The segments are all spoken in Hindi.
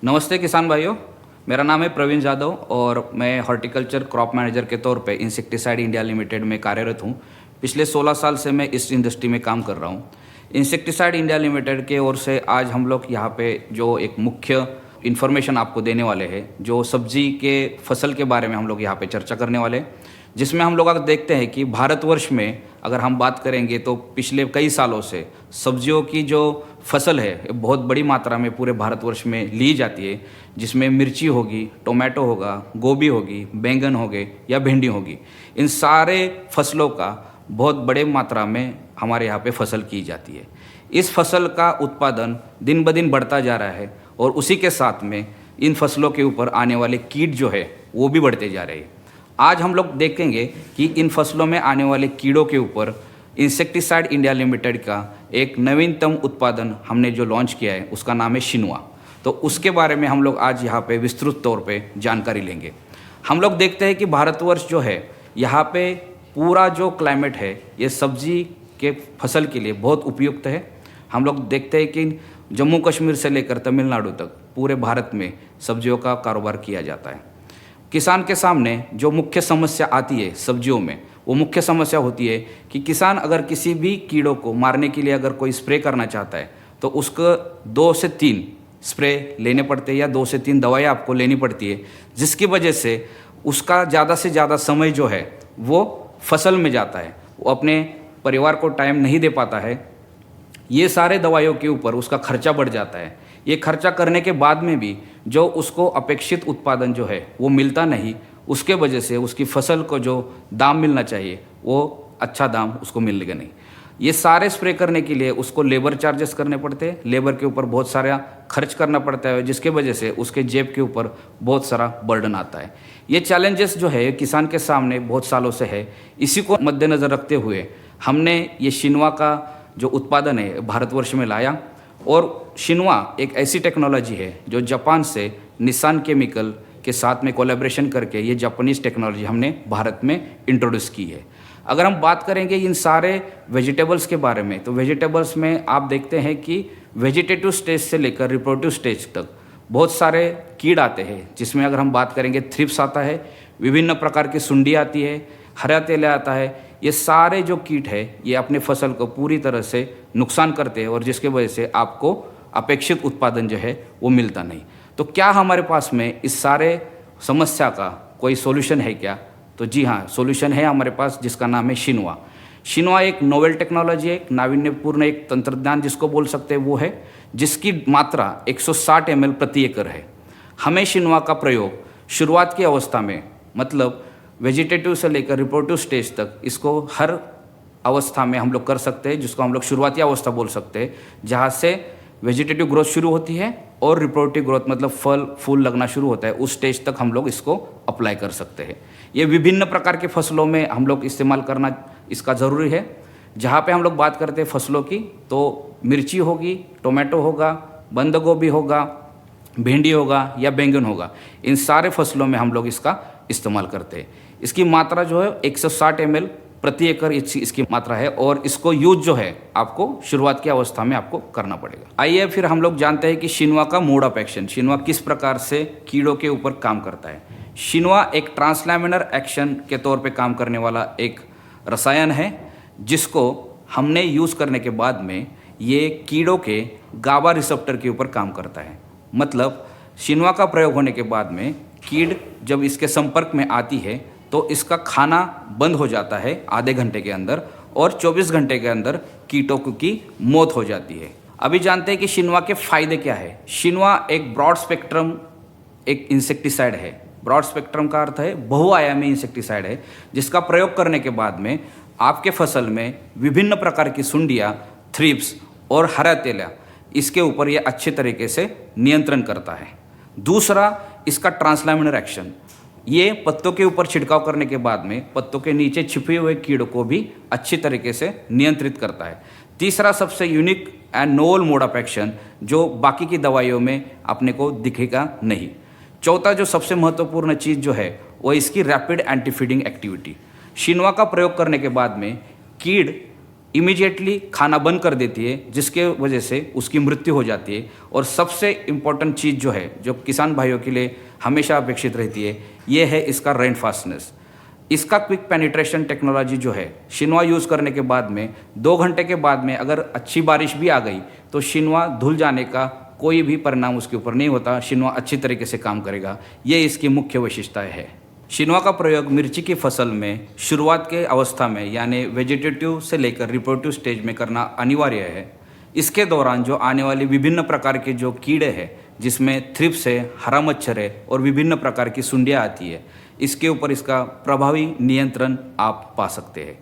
नमस्ते किसान भाइयों। मेरा नाम है प्रवीण जादव और मैं हॉर्टिकल्चर क्रॉप मैनेजर के तौर पे इंसेक्टिसाइड इंडिया लिमिटेड में कार्यरत हूँ। पिछले 16 साल से मैं इस इंडस्ट्री में काम कर रहा हूँ। इंसेक्टिसाइड इंडिया लिमिटेड के ओर से आज हम लोग यहाँ पे जो एक मुख्य इन्फॉर्मेशन आपको देने वाले हैं, जो सब्जी के फसल के बारे में हम लोग यहाँ पे चर्चा करने वाले हैं, जिसमें हम लोग अगर देखते हैं कि भारतवर्ष में अगर हम बात करेंगे तो पिछले कई सालों से सब्जियों की जो फसल है बहुत बड़ी मात्रा में पूरे भारतवर्ष में ली जाती है, जिसमें मिर्ची होगी, टोमेटो होगा, गोभी होगी, बैंगन हो गए या भिंडी होगी। इन सारे फसलों का बहुत बड़े मात्रा में हमारे यहाँ पे फसल की जाती है। इस फसल का उत्पादन दिन ब दिन बढ़ता जा रहा है और उसी के साथ में इन फसलों के ऊपर आने वाले कीट जो है वो भी बढ़ते जा रहे हैं। आज हम लोग देखेंगे कि इन फसलों में आने वाले कीड़ों के ऊपर इंसेक्टिसाइड इंडिया लिमिटेड का एक नवीनतम उत्पादन हमने जो लॉन्च किया है उसका नाम है शिनवा। तो उसके बारे में हम लोग आज यहाँ पे विस्तृत तौर पे जानकारी लेंगे। हम लोग देखते हैं कि भारतवर्ष जो है यहाँ पे पूरा जो क्लाइमेट है ये सब्जी के फसल के लिए बहुत उपयुक्त है। हम लोग देखते हैं कि जम्मू कश्मीर से लेकर तमिलनाडु तक पूरे भारत में सब्जियों का कारोबार किया जाता है। किसान के सामने जो मुख्य समस्या आती है सब्जियों में, वो मुख्य समस्या होती है कि किसान अगर किसी भी कीड़ों को मारने के लिए अगर कोई स्प्रे करना चाहता है तो उसको 2 से 3 स्प्रे लेने पड़ते हैं या 2 से 3 दवाएं आपको लेनी पड़ती है, जिसकी वजह से उसका ज़्यादा से ज़्यादा समय जो है वो फसल में जाता है, वो अपने परिवार को टाइम नहीं दे पाता है। ये सारे दवाइयों के ऊपर उसका खर्चा बढ़ जाता है। ये खर्चा करने के बाद में भी जो उसको अपेक्षित उत्पादन जो है वो मिलता नहीं, उसके वजह से उसकी फसल को जो दाम मिलना चाहिए वो अच्छा दाम उसको मिलेगा नहीं। ये सारे स्प्रे करने के लिए उसको लेबर चार्जेस करने पड़ते हैं, लेबर के ऊपर बहुत सारा खर्च करना पड़ता है, जिसके वजह से उसके जेब के ऊपर बहुत सारा बर्डन आता है। ये चैलेंजेस जो है किसान के सामने बहुत सालों से है। इसी को मद्देनज़र रखते हुए हमने ये शिनवा का जो उत्पादन है भारतवर्ष में लाया। और शिनवा एक ऐसी टेक्नोलॉजी है जो जापान से निसान केमिकल के साथ में कोलैबोरेशन करके ये जापानीज़ टेक्नोलॉजी हमने भारत में इंट्रोड्यूस की है। अगर हम बात करेंगे इन सारे वेजिटेबल्स के बारे में, तो वेजिटेबल्स में आप देखते हैं कि वेजिटेटिव स्टेज से लेकर रिप्रोडक्टिव स्टेज तक बहुत सारे कीड़ आते हैं, जिसमें अगर हम बात करेंगे थ्रिप्स आता है, विभिन्न प्रकार की सुंडी आती है, हरा तेला आता है। ये सारे जो कीट है ये अपने फसल को पूरी तरह से नुकसान करते हैं और जिसके वजह से आपको अपेक्षित उत्पादन जो है वो मिलता नहीं। तो क्या हमारे पास में इस सारे समस्या का कोई सॉल्यूशन है क्या? तो जी हाँ, सॉल्यूशन है हमारे पास, जिसका नाम है शिनवा। शिनवा एक नोवेल टेक्नोलॉजी है, एक नावीन्यपूर्ण एक तंत्रज्ञान जिसको बोल सकते हैं वो है, जिसकी मात्रा 160 ml प्रति एकड़ है। हमें शिनवा का प्रयोग शुरुआत की अवस्था में, मतलब वेजिटेटिव से लेकर रिप्रोडक्टिव स्टेज तक, इसको हर अवस्था में हम लोग कर सकते हैं, जिसको हम लोग शुरुआती अवस्था बोल सकते हैं, जहाँ से वेजिटेटिव ग्रोथ शुरू होती है और रिप्रोडक्टिव ग्रोथ मतलब फल फूल लगना शुरू होता है, उस स्टेज तक हम लोग इसको अप्लाई कर सकते हैं। ये विभिन्न प्रकार के फसलों में हम लोग इस्तेमाल करना इसका ज़रूरी है। जहाँ पे हम लोग बात करते हैं फसलों की, तो मिर्ची होगी, टोमेटो होगा, बंद गोभी होगा, भिंडी होगा या बैंगन होगा, इन सारे फसलों में हम लोग इसका इस्तेमाल करते हैं। इसकी मात्रा जो है 160 ml प्रति एकड़ इसकी मात्रा है और इसको यूज जो है आपको शुरुआत की अवस्था में आपको करना पड़ेगा। आइए फिर हम लोग जानते हैं कि शिनवा का मोड ऑफ एक्शन, शिनवा किस प्रकार से कीड़ों के ऊपर काम करता है। शिनवा एक ट्रांसलैमिनर एक्शन के तौर पे काम करने वाला एक रसायन है, जिसको हमने यूज़ करने के बाद में ये कीड़ों के गाबा रिसेप्टर के ऊपर काम करता है। मतलब शिनवा का प्रयोग होने के बाद में कीड़ जब इसके संपर्क में आती है तो इसका खाना बंद हो जाता है आधे घंटे के अंदर और 24 घंटे के अंदर कीटों की मौत हो जाती है। अभी जानते हैं कि शिनवा के फायदे क्या है। शिनवा एक ब्रॉड स्पेक्ट्रम एक इंसेक्टिसाइड है। ब्रॉड स्पेक्ट्रम का अर्थ है बहुआयामी इंसेक्टिसाइड है, जिसका प्रयोग करने के बाद में आपके फसल में विभिन्न प्रकार की सुंडियाँ, थ्रिप्स और हरा तेला, इसके ऊपर ये अच्छे तरीके से नियंत्रण करता है। दूसरा, इसका ट्रांसलैमिनर एक्शन, ये पत्तों के ऊपर छिड़काव करने के बाद में पत्तों के नीचे छिपे हुए कीड़ों को भी अच्छी तरीके से नियंत्रित करता है। तीसरा, सबसे unique and novel mode of action, जो बाकी की दवाइयों में अपने को दिखेगा नहीं। चौथा, जो सबसे महत्वपूर्ण चीज़ जो है वो इसकी रैपिड एंटी फीडिंग एक्टिविटी। शिनवा का प्रयोग करने के बाद में कीड़ इमीडिएटली खाना बंद कर देती है, जिसके वजह से उसकी मृत्यु हो जाती है। और सबसे इम्पॉर्टेंट चीज़ जो है, जो किसान भाइयों के लिए हमेशा अपेक्षित रहती है, ये है इसका रेन फास्टनेस। इसका क्विक पेनिट्रेशन टेक्नोलॉजी जो है, शिनवा यूज़ करने के बाद में 2 घंटे के बाद में अगर अच्छी बारिश भी आ गई तो शिनवा धुल जाने का कोई भी परिणाम उसके ऊपर नहीं होता। शिनवा अच्छी तरीके से काम करेगा। ये इसकी मुख्य विशेषताएं है। शिनवा का प्रयोग मिर्ची की फसल में शुरुआत के अवस्था में यानी वेजिटेटिव से लेकर रिप्रोडक्टिव स्टेज में करना अनिवार्य है। इसके दौरान जो आने वाली विभिन्न प्रकार के जो कीड़े हैं, जिसमें थ्रिप्स है, हरा मच्छर है और विभिन्न प्रकार की सुंडियाँ आती है, इसके ऊपर इसका प्रभावी नियंत्रण आप पा सकते हैं।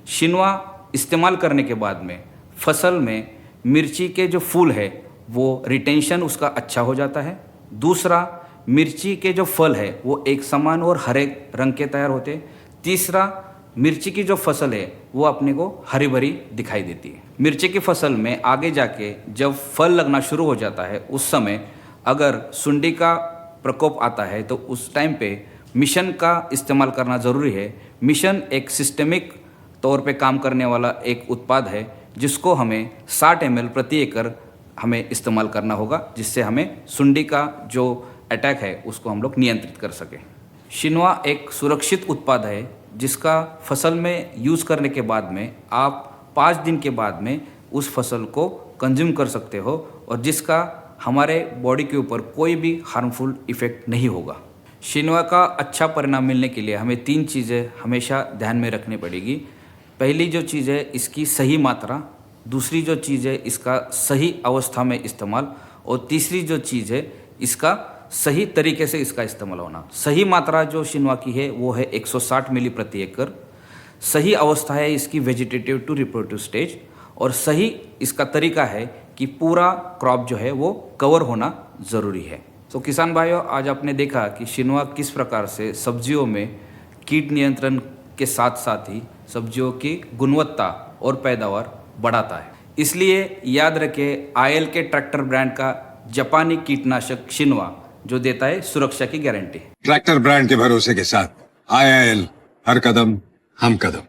शिनवा इस्तेमाल करने के बाद में फसल में मिर्ची के जो फूल है वो रिटेंशन उसका अच्छा हो जाता है। दूसरा, मिर्ची के जो फल है वो एक समान और हरे रंग के तैयार होते हैं। तीसरा, मिर्ची की जो फसल है वो अपने को हरी भरी दिखाई देती है। मिर्ची की फसल में आगे जाके जब फल लगना शुरू हो जाता है, उस समय अगर सुंडी का प्रकोप आता है तो उस टाइम पे मिशन का इस्तेमाल करना ज़रूरी है। मिशन एक सिस्टमिक तौर पे काम करने वाला एक उत्पाद है, जिसको हमें 60 ml प्रति एकड़ हमें इस्तेमाल करना होगा, जिससे हमें सुंडी का जो अटैक है उसको हम लोग नियंत्रित कर सकें। शिनवा एक सुरक्षित उत्पाद है, जिसका फसल में यूज़ करने के बाद में आप 5 दिन के बाद में उस फसल को कंज्यूम कर सकते हो और जिसका हमारे बॉडी के ऊपर कोई भी हार्मफुल इफ़ेक्ट नहीं होगा। शिनवा का अच्छा परिणाम मिलने के लिए हमें 3 चीज़ें हमेशा ध्यान में रखनी पड़ेगी। पहली जो चीज़ है इसकी सही मात्रा, दूसरी जो चीज़ है इसका सही अवस्था में इस्तेमाल, और तीसरी जो चीज़ है इसका सही तरीके से इसका इस्तेमाल होना। सही मात्रा जो शिनवा की है वो है 160 मिली प्रति एकड़। सही अवस्था है इसकी वेजिटेटिव टू रिप्रोडक्टिव स्टेज, और सही इसका तरीका है कि पूरा क्रॉप जो है वो कवर होना ज़रूरी है। तो किसान भाइयों, आज आपने देखा कि शिनवा किस प्रकार से सब्जियों में कीट नियंत्रण के साथ साथ ही सब्जियों की गुणवत्ता और पैदावार बढ़ाता है। इसलिए याद रखें, आयल के ट्रैक्टर ब्रांड का जापानी कीटनाशक शिनवा जो देता है सुरक्षा की गारंटी। ट्रैक्टर ब्रांड के भरोसे के साथ IIL, हर कदम हम कदम।